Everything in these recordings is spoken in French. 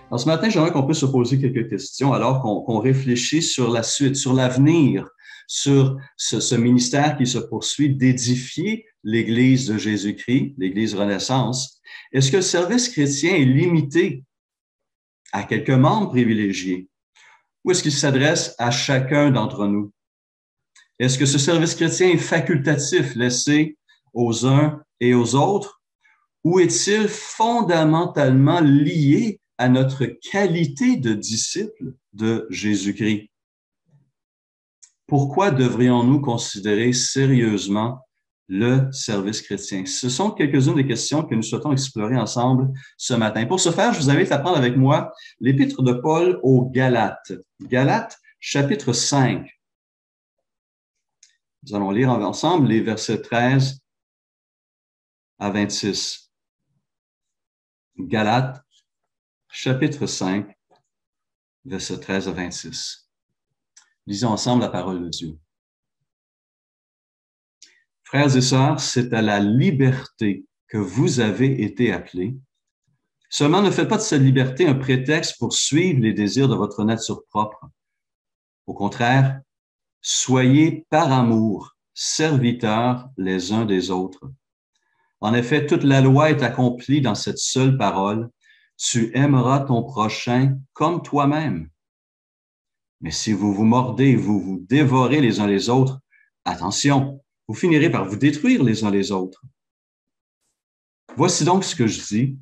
Alors, ce matin, j'aimerais qu'on puisse se poser quelques questions alors qu'on réfléchit sur la suite, sur l'avenir, sur ce ministère qui se poursuit d'édifier l'Église de Jésus-Christ, l'Église Renaissance. Est-ce que le service chrétien est limité à quelques membres privilégiés ou est-ce qu'il s'adresse à chacun d'entre nous? Est-ce que ce service chrétien est facultatif, laissé aux uns et aux autres, ou est-il fondamentalement lié à notre qualité de disciples de Jésus-Christ? Pourquoi devrions-nous considérer sérieusement le service chrétien? Ce sont quelques-unes des questions que nous souhaitons explorer ensemble ce matin. Pour ce faire, je vous invite à prendre avec moi l'épître de Paul aux Galates. Galates, chapitre 5. Nous allons lire ensemble les versets 13 à 26. Galates, chapitre 5, versets 13 à 26. Lisons ensemble la parole de Dieu. Frères et sœurs, c'est à la liberté que vous avez été appelés. Seulement, ne faites pas de cette liberté un prétexte pour suivre les désirs de votre nature propre. Au contraire, soyez par amour serviteurs les uns des autres. En effet, toute la loi est accomplie dans cette seule parole. Tu aimeras ton prochain comme toi-même. Mais si vous vous mordez et vous vous dévorez les uns les autres, attention, vous finirez par vous détruire les uns les autres. Voici donc ce que je dis.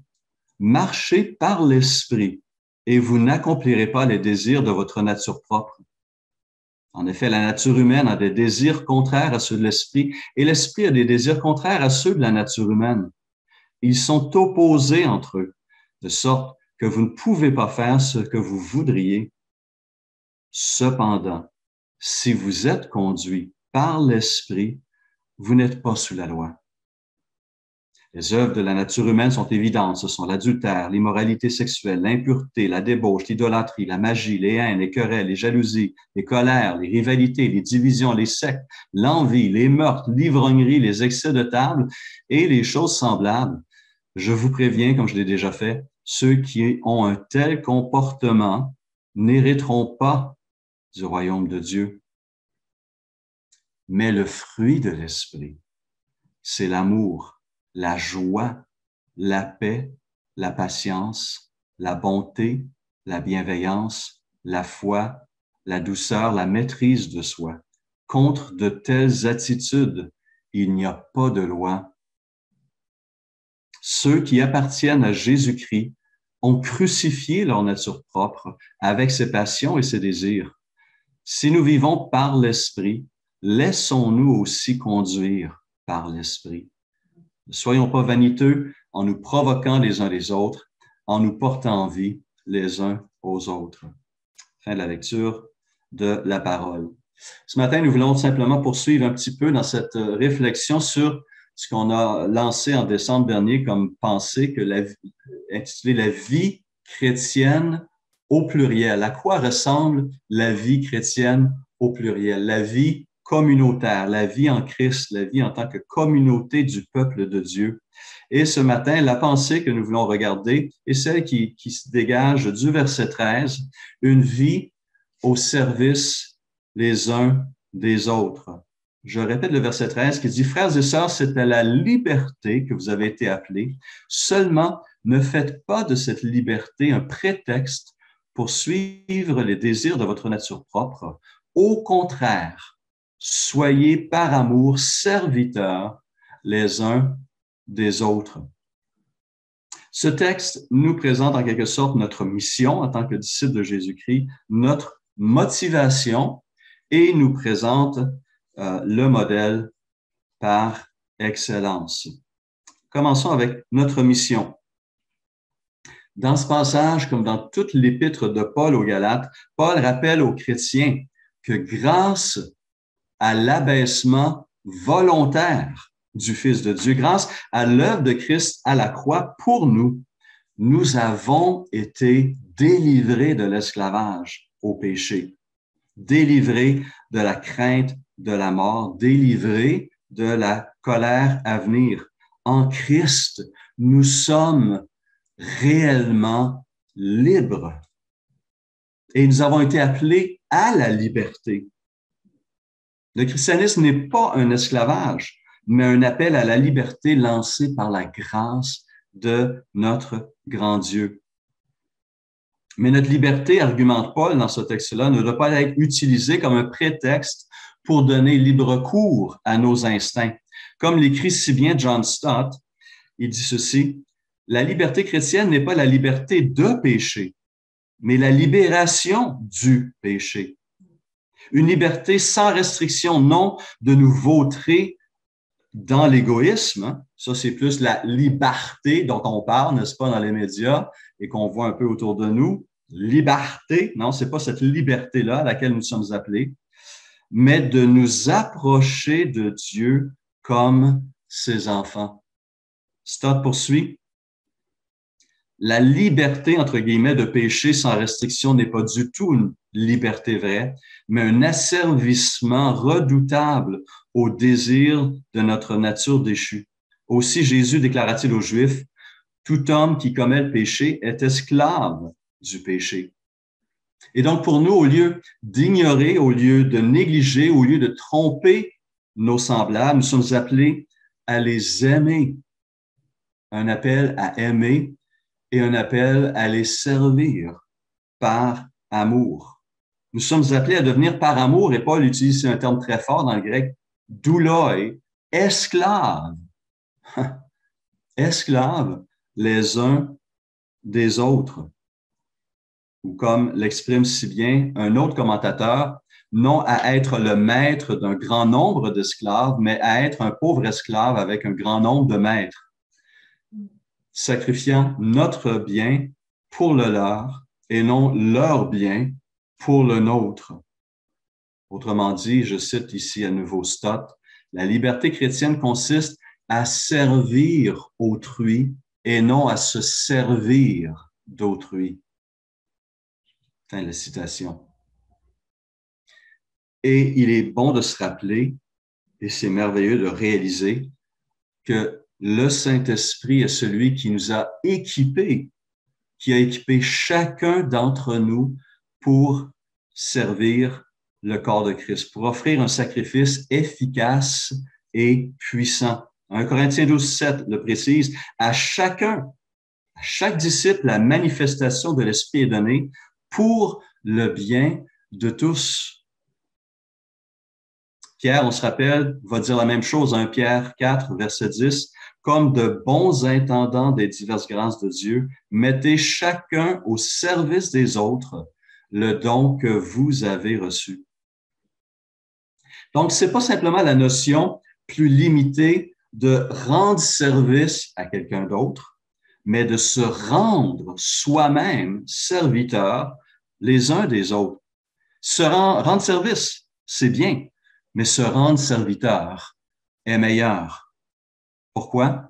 Marchez par l'esprit et vous n'accomplirez pas les désirs de votre nature propre. En effet, la nature humaine a des désirs contraires à ceux de l'esprit et l'esprit a des désirs contraires à ceux de la nature humaine. Ils sont opposés entre eux, de sorte que vous ne pouvez pas faire ce que vous voudriez. Cependant, si vous êtes conduits par l'esprit, vous n'êtes pas sous la loi. Les œuvres de la nature humaine sont évidentes. Ce sont l'adultère, l'immoralité sexuelle, l'impureté, la débauche, l'idolâtrie, la magie, les haines, les querelles, les jalousies, les colères, les rivalités, les divisions, les sectes, l'envie, les meurtres, l'ivrognerie, les excès de table et les choses semblables. Je vous préviens, comme je l'ai déjà fait, ceux qui ont un tel comportement n'hériteront pas du royaume de Dieu. Mais le fruit de l'esprit, c'est l'amour, la joie, la paix, la patience, la bonté, la bienveillance, la foi, la douceur, la maîtrise de soi. Contre de telles attitudes, il n'y a pas de loi. Ceux qui appartiennent à Jésus-Christ ont crucifié leur nature propre avec ses passions et ses désirs. Si nous vivons par l'Esprit, laissons-nous aussi conduire par l'Esprit. Ne soyons pas vaniteux en nous provoquant les uns les autres, en nous portant en vie les uns aux autres. Fin de la lecture de la parole. Ce matin, nous voulons simplement poursuivre un petit peu dans cette réflexion sur ce qu'on a lancé en décembre dernier comme pensée intitulée La vie chrétienne au pluriel. À quoi ressemble la vie chrétienne au pluriel? La vie communautaire, la vie en Christ, la vie en tant que communauté du peuple de Dieu. Et ce matin, la pensée que nous voulons regarder est celle qui se dégage du verset 13, une vie au service les uns des autres. Je répète le verset 13 qui dit, « Frères et sœurs, c'est à la liberté que vous avez été appelés. Seulement, ne faites pas de cette liberté un prétexte pour suivre les désirs de votre nature propre. Au contraire, soyez par amour serviteurs les uns des autres. » Ce texte nous présente en quelque sorte notre mission en tant que disciples de Jésus-Christ, notre motivation et nous présente le modèle par excellence. Commençons avec notre mission. Dans ce passage, comme dans toute l'épître de Paul aux Galates, Paul rappelle aux chrétiens que grâce à l'abaissement volontaire du Fils de Dieu, grâce à l'œuvre de Christ à la croix pour nous, nous avons été délivrés de l'esclavage au péché, délivrés de la crainte de la mort, délivrés de la colère à venir. En Christ, nous sommes réellement libres. Et nous avons été appelés à la liberté. Le christianisme n'est pas un esclavage, mais un appel à la liberté lancé par la grâce de notre grand Dieu. Mais notre liberté, argumente Paul dans ce texte-là, ne doit pas être utilisée comme un prétexte pour donner libre cours à nos instincts. Comme l'écrit si bien John Stott, il dit ceci, « La liberté chrétienne n'est pas la liberté de pécher, mais la libération du péché. Une liberté sans restriction, non de nous vautrer dans l'égoïsme. Hein? Ça, c'est plus la liberté dont on parle, n'est-ce pas, dans les médias et qu'on voit un peu autour de nous. Liberté, non, c'est pas cette liberté-là à laquelle nous sommes appelés, mais de nous approcher de Dieu comme ses enfants. » Stott poursuit. La liberté, entre guillemets, de pécher sans restriction n'est pas du tout une liberté vraie, mais un asservissement redoutable au désir de notre nature déchue. Aussi, Jésus déclara-t-il aux Juifs, « Tout homme qui commet le péché est esclave du péché. » Et donc, pour nous, au lieu d'ignorer, au lieu de négliger, au lieu de tromper nos semblables, nous sommes appelés à les aimer. Un appel à aimer et un appel à les servir par amour. Nous sommes appelés à devenir par amour, et Paul utilise un terme très fort dans le grec, douloi, esclaves. Esclaves les uns des autres. Ou comme l'exprime si bien un autre commentateur, non à être le maître d'un grand nombre d'esclaves, mais à être un pauvre esclave avec un grand nombre de maîtres, sacrifiant notre bien pour le leur et non leur bien pour le nôtre. Autrement dit, je cite ici à nouveau Stott, la liberté chrétienne consiste à servir autrui et non à se servir d'autrui. Fin de la citation. Et il est bon de se rappeler, et c'est merveilleux de réaliser, que le Saint-Esprit est celui qui nous a équipés, qui a équipé chacun d'entre nous pour servir le corps de Christ, pour offrir un sacrifice efficace et puissant. 1 Corinthiens 12:7 le précise, à chaque disciple, la manifestation de l'Esprit est donnée pour le bien de tous. Pierre, on se rappelle, va dire la même chose, 1 Pierre 4, verset 10, comme de bons intendants des diverses grâces de Dieu, mettez chacun au service des autres le don que vous avez reçu. Donc, c'est pas simplement la notion plus limitée de rendre service à quelqu'un d'autre, mais de se rendre soi-même serviteur les uns des autres. Rendre service, c'est bien, mais se rendre serviteur est meilleur. Pourquoi?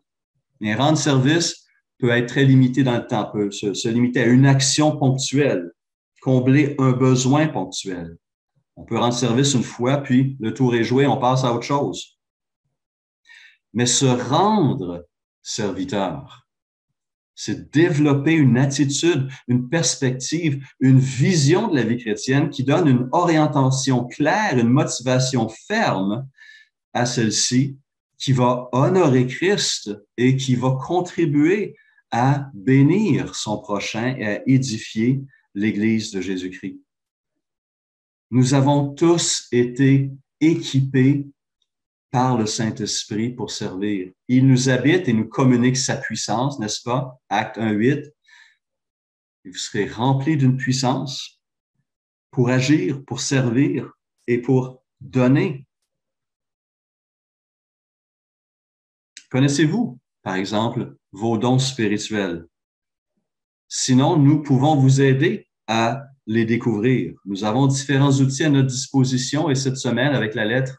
Et rendre service peut être très limité dans le temps, peut se limiter à une action ponctuelle, combler un besoin ponctuel. On peut rendre service une fois, puis le tour est joué, on passe à autre chose. Mais se rendre serviteur, c'est développer une attitude, une perspective, une vision de la vie chrétienne qui donne une orientation claire, une motivation ferme à celle-ci, qui va honorer Christ et qui va contribuer à bénir son prochain et à édifier l'Église de Jésus-Christ. Nous avons tous été équipés par le Saint-Esprit pour servir. Il nous habite et nous communique sa puissance, n'est-ce pas? Acte 1:8. Vous serez remplis d'une puissance pour agir, pour servir et pour donner. Connaissez-vous, par exemple, vos dons spirituels? Sinon, nous pouvons vous aider à les découvrir. Nous avons différents outils à notre disposition et cette semaine, avec l'infolette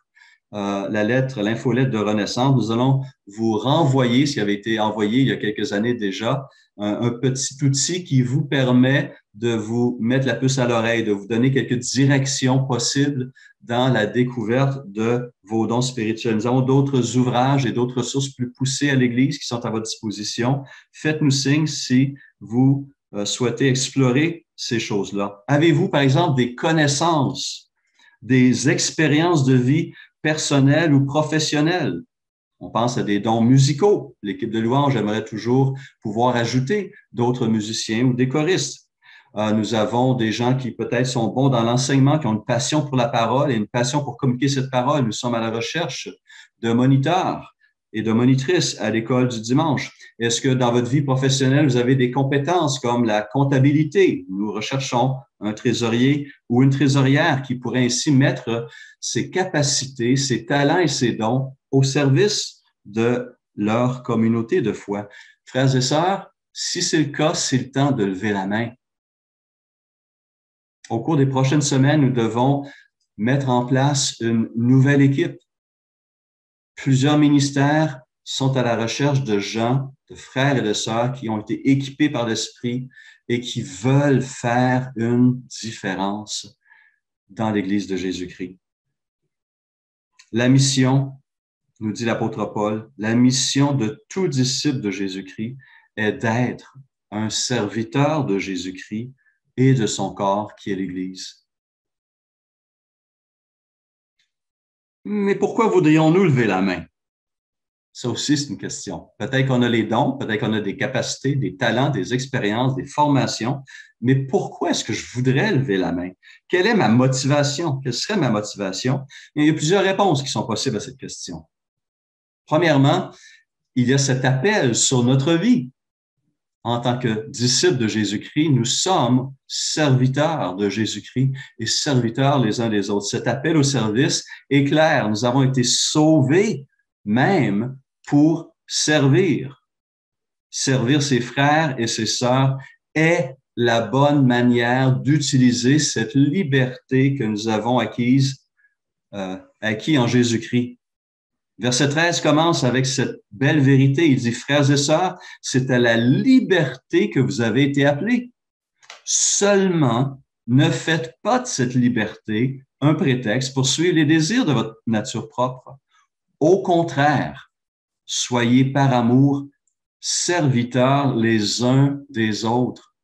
de Renaissance, nous allons vous renvoyer, ce qui avait été envoyé il y a quelques années déjà, un petit outil qui vous permet de vous mettre la puce à l'oreille, de vous donner quelques directions possibles dans la découverte de vos dons spirituels. Nous avons d'autres ouvrages et d'autres ressources plus poussées à l'Église qui sont à votre disposition. Faites-nous signe si vous souhaité explorer ces choses-là? Avez-vous, par exemple, des connaissances, des expériences de vie personnelles ou professionnelles? On pense à des dons musicaux. L'équipe de louange aimerait toujours pouvoir ajouter d'autres musiciens ou des choristes. Nous avons des gens qui peut-être sont bons dans l'enseignement, qui ont une passion pour la parole et une passion pour communiquer cette parole. Nous sommes à la recherche de moniteurs et de monitrices à l'école du dimanche. Est-ce que dans votre vie professionnelle, vous avez des compétences comme la comptabilité? Nous recherchons un trésorier ou une trésorière qui pourrait ainsi mettre ses capacités, ses talents et ses dons au service de leur communauté de foi. Frères et sœurs, si c'est le cas, c'est le temps de lever la main. Au cours des prochaines semaines, nous devons mettre en place une nouvelle équipe. Plusieurs ministères sont à la recherche de gens, de frères et de sœurs qui ont été équipés par l'Esprit et qui veulent faire une différence dans l'Église de Jésus-Christ. La mission, nous dit l'apôtre Paul, la mission de tout disciple de Jésus-Christ est d'être un serviteur de Jésus-Christ et de son corps qui est l'Église. Mais pourquoi voudrions-nous lever la main? Ça aussi, c'est une question. Peut-être qu'on a les dons, peut-être qu'on a des capacités, des talents, des expériences, des formations, mais pourquoi est-ce que je voudrais lever la main? Quelle est ma motivation? Quelle serait ma motivation? Et il y a plusieurs réponses qui sont possibles à cette question. Premièrement, il y a cet appel sur notre vie. En tant que disciples de Jésus-Christ, nous sommes serviteurs de Jésus-Christ et serviteurs les uns des autres. Cet appel au service est clair. Nous avons été sauvés même pour servir. Servir ses frères et ses sœurs est la bonne manière d'utiliser cette liberté que nous avons acquis en Jésus-Christ. Verset 13 commence avec cette belle vérité. Il dit, frères et sœurs, c'est à la liberté que vous avez été appelés. Seulement, ne faites pas de cette liberté un prétexte pour suivre les désirs de votre nature propre. Au contraire, soyez par amour serviteurs les uns des autres.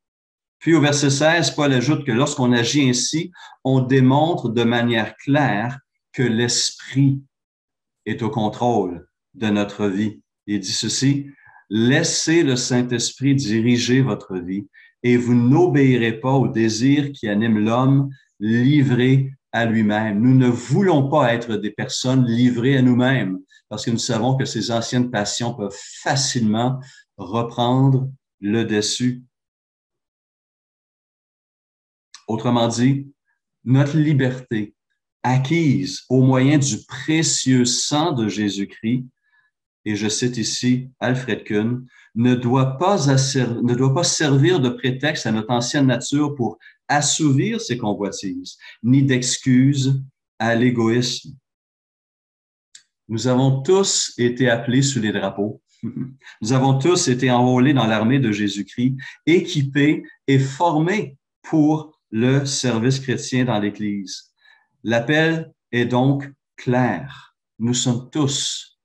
Puis au verset 16, Paul ajoute que lorsqu'on agit ainsi, on démontre de manière claire que l'Esprit est au contrôle de notre vie. Il dit ceci, laissez le Saint-Esprit diriger votre vie et vous n'obéirez pas aux désirs qui animent l'homme livré à lui-même. Nous ne voulons pas être des personnes livrées à nous-mêmes parce que nous savons que ces anciennes passions peuvent facilement reprendre le dessus. Autrement dit, notre liberté acquise au moyen du précieux sang de Jésus-Christ, et je cite ici Alfred Kuhn, ne doit pas servir de prétexte à notre ancienne nature pour assouvir ses convoitises, ni d'excuse à l'égoïsme. Nous avons tous été appelés sous les drapeaux. Nous avons tous été enrôlés dans l'armée de Jésus-Christ, équipés et formés pour le service chrétien dans l'Église. L'appel est donc clair. Nous sommes tous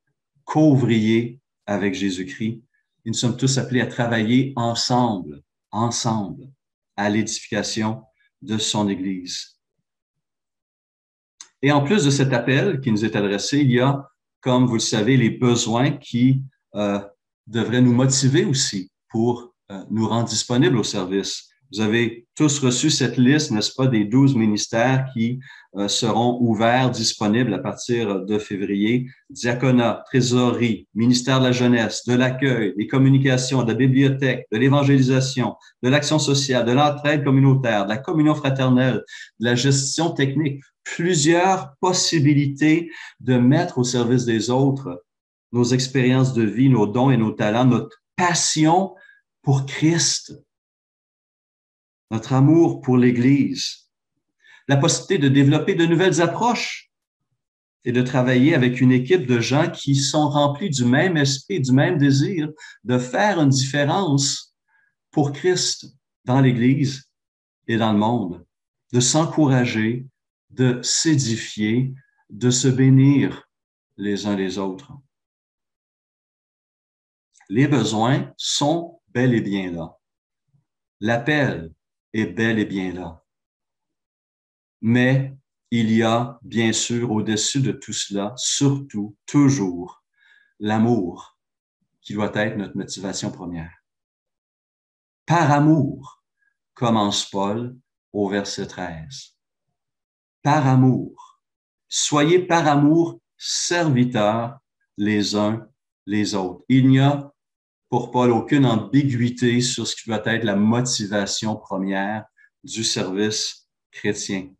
co-ouvriers avec Jésus-Christ et nous sommes tous appelés à travailler ensemble, à l'édification de son Église. Et en plus de cet appel qui nous est adressé, il y a, comme vous le savez, les besoins qui devraient nous motiver aussi pour nous rendre disponibles au service. Vous avez tous reçu cette liste, n'est-ce pas, des 12 ministères qui seront ouverts, disponibles à partir de février. Diaconat, trésorerie, ministère de la jeunesse, de l'accueil, des communications, de la bibliothèque, de l'évangélisation, de l'action sociale, de l'entraide communautaire, de la communion fraternelle, de la gestion technique. Plusieurs possibilités de mettre au service des autres nos expériences de vie, nos dons et nos talents, notre passion pour Christ, notre amour pour l'Église, la possibilité de développer de nouvelles approches et de travailler avec une équipe de gens qui sont remplis du même esprit, du même désir de faire une différence pour Christ dans l'Église et dans le monde, de s'encourager, de s'édifier, de se bénir les uns les autres. Les besoins sont bel et bien là. L'appel est bel et bien là. Mais il y a, bien sûr, au-dessus de tout cela, surtout, toujours, l'amour qui doit être notre motivation première. Par amour, commence Paul au verset 13. Par amour. Soyez par amour serviteurs les uns les autres. Il n'y a pour Paul aucune ambiguïté sur ce qui doit être la motivation première du service chrétien.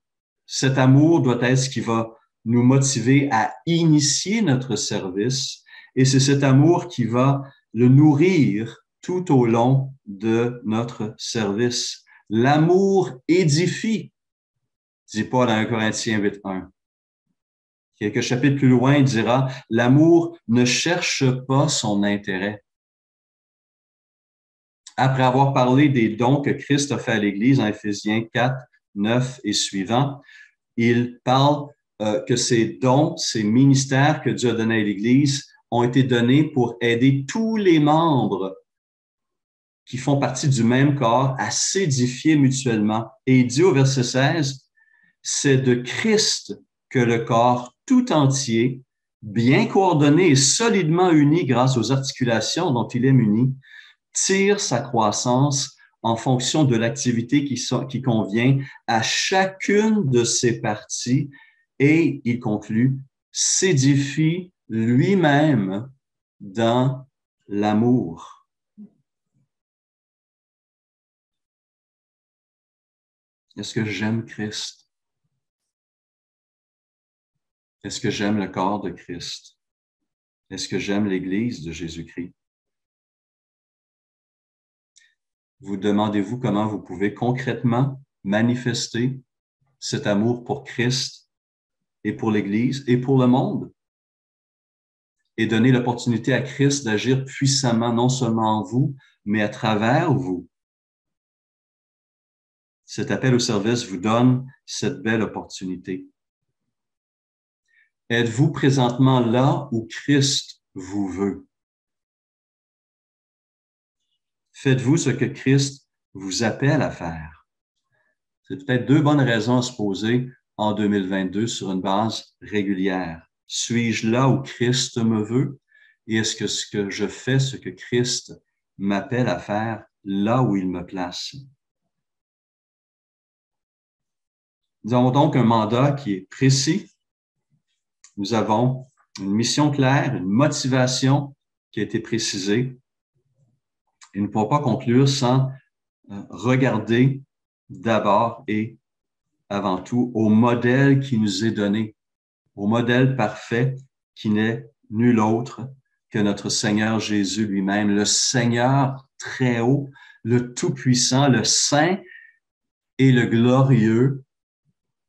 Cet amour doit être ce qui va nous motiver à initier notre service et c'est cet amour qui va le nourrir tout au long de notre service. L'amour édifie, dit Paul dans 1 Corinthiens 8.1. Quelques chapitres plus loin, il dira, l'amour ne cherche pas son intérêt. Après avoir parlé des dons que Christ a fait à l'Église en Éphésiens 4, 9 et suivants, il parle que ces dons, ces ministères que Dieu a donnés à l'Église ont été donnés pour aider tous les membres qui font partie du même corps à s'édifier mutuellement. Et il dit au verset 16, c'est de Christ que le corps tout entier, bien coordonné et solidement uni grâce aux articulations dont il est muni, tire sa croissance en fonction de l'activité qui convient à chacune de ses parties et, il conclut, s'édifie lui-même dans l'amour. Est-ce que j'aime Christ? Est-ce que j'aime le corps de Christ? Est-ce que j'aime l'Église de Jésus-Christ? Vous demandez-vous comment vous pouvez concrètement manifester cet amour pour Christ et pour l'Église et pour le monde et donner l'opportunité à Christ d'agir puissamment non seulement en vous, mais à travers vous. Cet appel au service vous donne cette belle opportunité. Êtes-vous présentement là où Christ vous veut? Faites-vous ce que Christ vous appelle à faire? C'est peut-être deux bonnes raisons à se poser en 2022 sur une base régulière. Suis-je là où Christ me veut? Et est-ce que ce que je fais, ce que Christ m'appelle à faire, là où il me place? Nous avons donc un mandat qui est précis. Nous avons une mission claire, une motivation qui a été précisée. Et nous ne pourrons pas conclure sans regarder d'abord et avant tout au modèle qui nous est donné, au modèle parfait qui n'est nul autre que notre Seigneur Jésus lui-même, le Seigneur très haut, le Tout-Puissant, le Saint et le Glorieux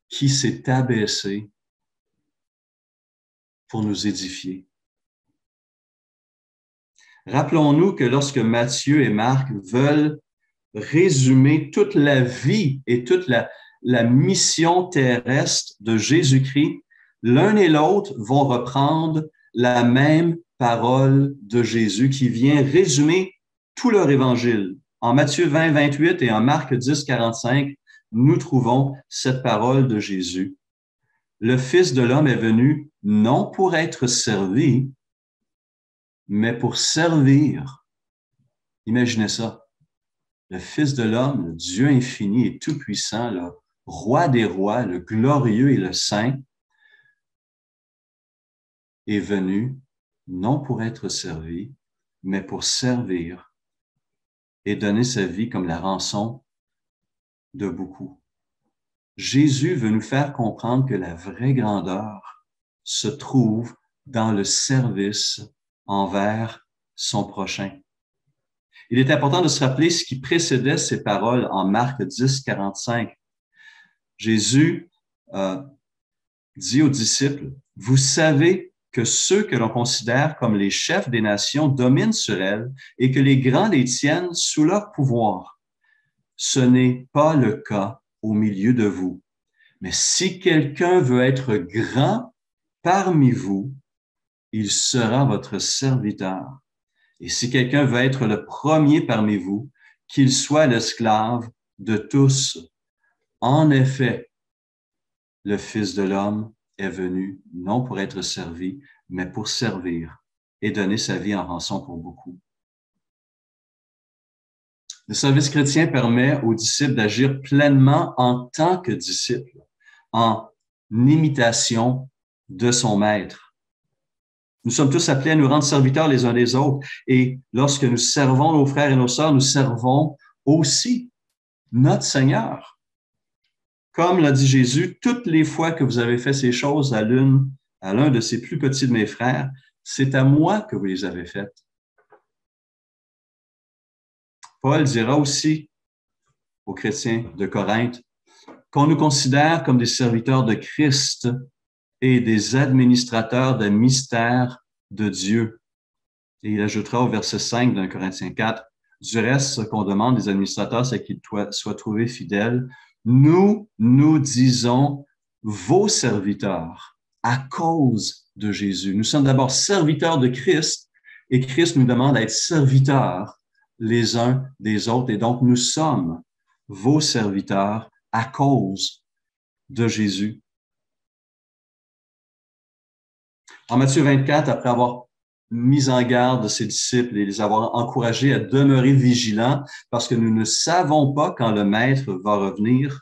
qui s'est abaissé pour nous édifier. Rappelons-nous que lorsque Matthieu et Marc veulent résumer toute la vie et toute la mission terrestre de Jésus-Christ, l'un et l'autre vont reprendre la même parole de Jésus qui vient résumer tout leur évangile. En Matthieu 20, 28 et en Marc 10, 45, nous trouvons cette parole de Jésus. Le Fils de l'homme est venu non pour être servi, mais pour servir. Imaginez ça. Le Fils de l'homme, le Dieu infini et tout-puissant, le Roi des rois, le glorieux et le saint, est venu non pour être servi, mais pour servir et donner sa vie comme la rançon de beaucoup. Jésus veut nous faire comprendre que la vraie grandeur se trouve dans le service envers son prochain. Il est important de se rappeler ce qui précédait ces paroles en Marc 10, 45. Jésus dit aux disciples, « Vous savez que ceux que l'on considère comme les chefs des nations dominent sur elles et que les grands les tiennent sous leur pouvoir. Ce n'est pas le cas au milieu de vous. Mais si quelqu'un veut être grand parmi vous, il sera votre serviteur. Et si quelqu'un veut être le premier parmi vous, qu'il soit l'esclave de tous. En effet, le Fils de l'homme est venu non pour être servi, mais pour servir et donner sa vie en rançon pour beaucoup. Le service chrétien permet aux disciples d'agir pleinement en tant que disciples, en imitation de son maître. Nous sommes tous appelés à nous rendre serviteurs les uns des autres. Et lorsque nous servons nos frères et nos sœurs, nous servons aussi notre Seigneur. Comme l'a dit Jésus, toutes les fois que vous avez fait ces choses à l'un de ces plus petits de mes frères, c'est à moi que vous les avez faites. Paul dira aussi aux chrétiens de Corinthe qu'on nous considère comme des serviteurs de Christ et des administrateurs des mystères de Dieu. Et il ajoutera au verset 5 d'un Corinthiens 4, du reste, ce qu'on demande des administrateurs, c'est qu'ils soient trouvés fidèles. Nous disons vos serviteurs à cause de Jésus. Nous sommes d'abord serviteurs de Christ et Christ nous demande d'être serviteurs les uns des autres. Et donc, nous sommes vos serviteurs à cause de Jésus. En Matthieu 24, après avoir mis en garde ses disciples et les avoir encouragés à demeurer vigilants parce que nous ne savons pas quand le Maître va revenir,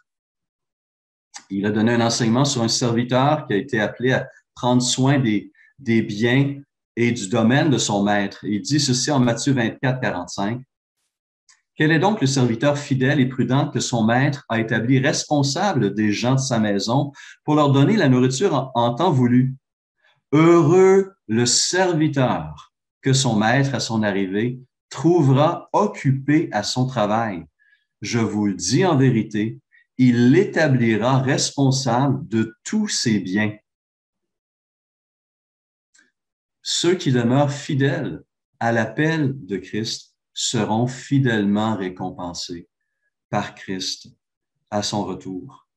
il a donné un enseignement sur un serviteur qui a été appelé à prendre soin des biens et du domaine de son Maître. Il dit ceci en Matthieu 24, 45. Quel est donc le serviteur fidèle et prudent que son maître a établi responsable des gens de sa maison pour leur donner la nourriture en temps voulu? Heureux le serviteur que son maître, à son arrivée, trouvera occupé à son travail. Je vous le dis en vérité, il l'établira responsable de tous ses biens. Ceux qui demeurent fidèles à l'appel de Christ seront fidèlement récompensés par Christ à son retour.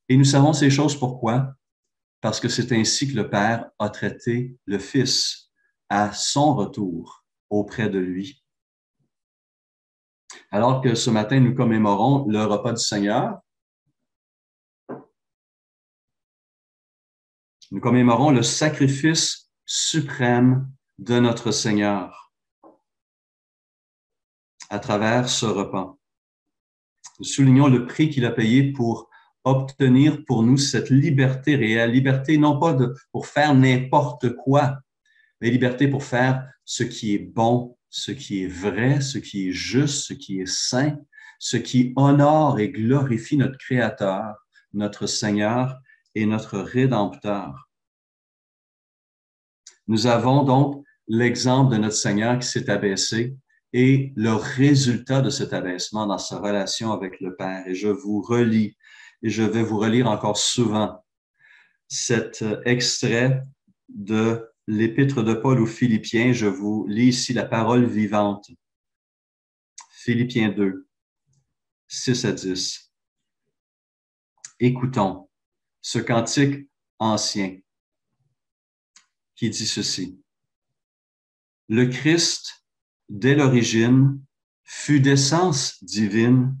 Et nous savons ces choses pourquoi? Parce que c'est ainsi que le Père a traité le Fils à son retour auprès de lui. Alors que ce matin, nous commémorons le repas du Seigneur, nous commémorons le sacrifice suprême de notre Seigneur à travers ce repas. Nous soulignons le prix qu'il a payé pour obtenir pour nous cette liberté réelle, liberté non pas pour faire n'importe quoi, mais liberté pour faire ce qui est bon, ce qui est vrai, ce qui est juste, ce qui est saint, ce qui honore et glorifie notre Créateur, notre Seigneur et notre Rédempteur. Nous avons donc l'exemple de notre Seigneur qui s'est abaissé et le résultat de cet abaissement dans sa relation avec le Père. Et je vous relis, et je vais vous relire encore souvent cet extrait de l'Épître de Paul aux Philippiens. Je vous lis ici la parole vivante. Philippiens 2, 6 à 10. Écoutons ce cantique ancien qui dit ceci. Le Christ, dès l'origine, fut d'essence divine,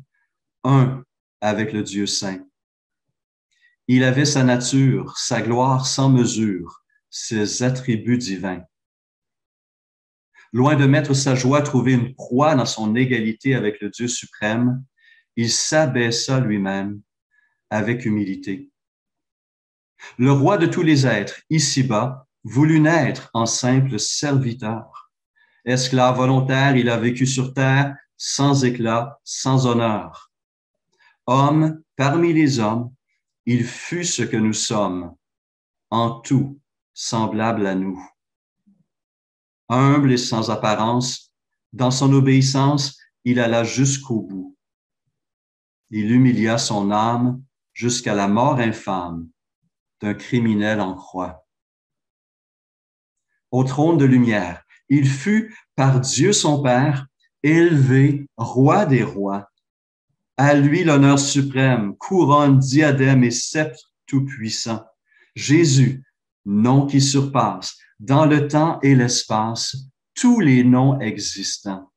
un avec le Dieu saint. Il avait sa nature, sa gloire sans mesure, ses attributs divins. Loin de mettre sa joie à trouver une proie dans son égalité avec le Dieu suprême, il s'abaissa lui-même avec humilité. Le roi de tous les êtres, ici-bas, voulut naître en simple serviteur. Esclave volontaire, il a vécu sur terre sans éclat, sans honneur. Homme parmi les hommes, il fut ce que nous sommes, en tout semblable à nous. Humble et sans apparence, dans son obéissance, il alla jusqu'au bout. Il humilia son âme jusqu'à la mort infâme d'un criminel en croix. Au trône de lumière, il fut par Dieu son Père élevé roi des rois. À lui l'honneur suprême, couronne, diadème et sceptre tout-puissant. Jésus, nom qui surpasse dans le temps et l'espace tous les noms existants.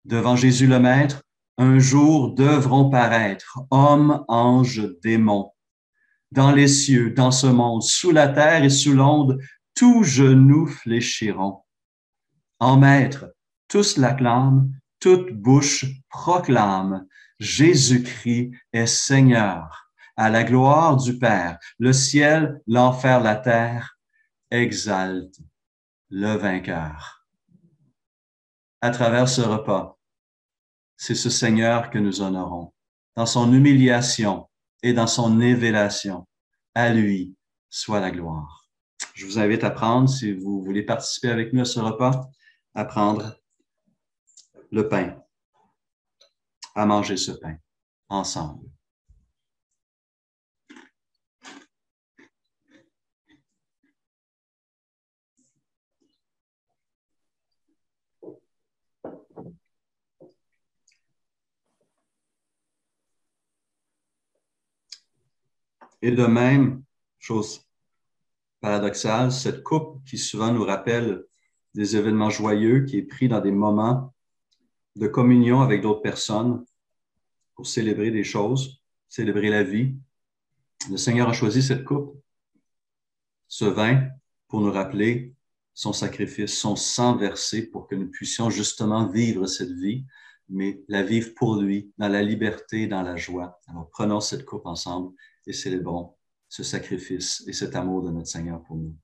Devant Jésus le Maître, un jour devront paraître hommes, anges, démons. Dans les cieux, dans ce monde, sous la terre et sous l'onde, tous genoux fléchiront. En Maître, tous l'acclament, toute bouche proclame, Jésus-Christ est Seigneur. À la gloire du Père, le ciel, l'enfer, la terre, exalte le vainqueur. À travers ce repas, c'est ce Seigneur que nous honorons. Dans son humiliation et dans son élévation, à lui soit la gloire. Je vous invite à prendre, si vous voulez participer avec nous à ce repas, à prendre le pain, à manger ce pain ensemble. Et de même, chose paradoxale, cette coupe qui souvent nous rappelle des événements joyeux, qui est pris dans des moments de communion avec d'autres personnes pour célébrer des choses, célébrer la vie. Le Seigneur a choisi cette coupe, ce vin, pour nous rappeler son sacrifice, son sang versé pour que nous puissions justement vivre cette vie, mais la vivre pour lui, dans la liberté, dans la joie. Alors prenons cette coupe ensemble et célébrons ce sacrifice et cet amour de notre Seigneur pour nous.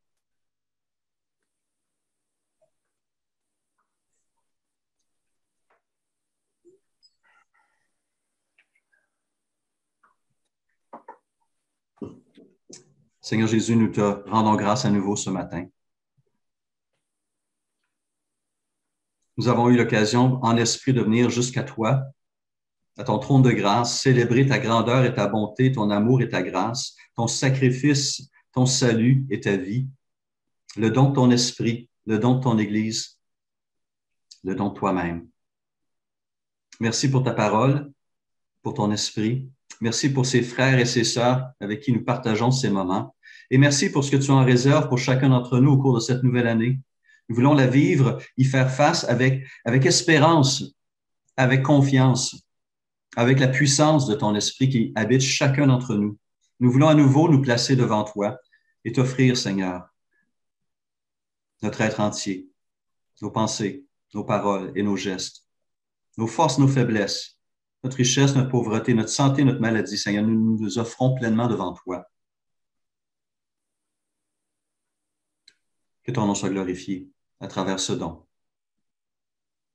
Seigneur Jésus, nous te rendons grâce à nouveau ce matin. Nous avons eu l'occasion en esprit de venir jusqu'à toi, à ton trône de grâce, célébrer ta grandeur et ta bonté, ton amour et ta grâce, ton sacrifice, ton salut et ta vie, le don de ton esprit, le don de ton Église, le don de toi-même. Merci pour ta parole, pour ton esprit. Merci pour ces frères et ces sœurs avec qui nous partageons ces moments. Et merci pour ce que tu en réserves pour chacun d'entre nous au cours de cette nouvelle année. Nous voulons la vivre, y faire face avec espérance, avec confiance, avec la puissance de ton esprit qui habite chacun d'entre nous. Nous voulons à nouveau nous placer devant toi et t'offrir, Seigneur, notre être entier, nos pensées, nos paroles et nos gestes, nos forces, nos faiblesses, notre richesse, notre pauvreté, notre santé, notre maladie. Seigneur, nous nous offrons pleinement devant toi. Que ton nom soit glorifié à travers ce don,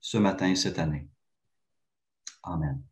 ce matin et cette année. Amen.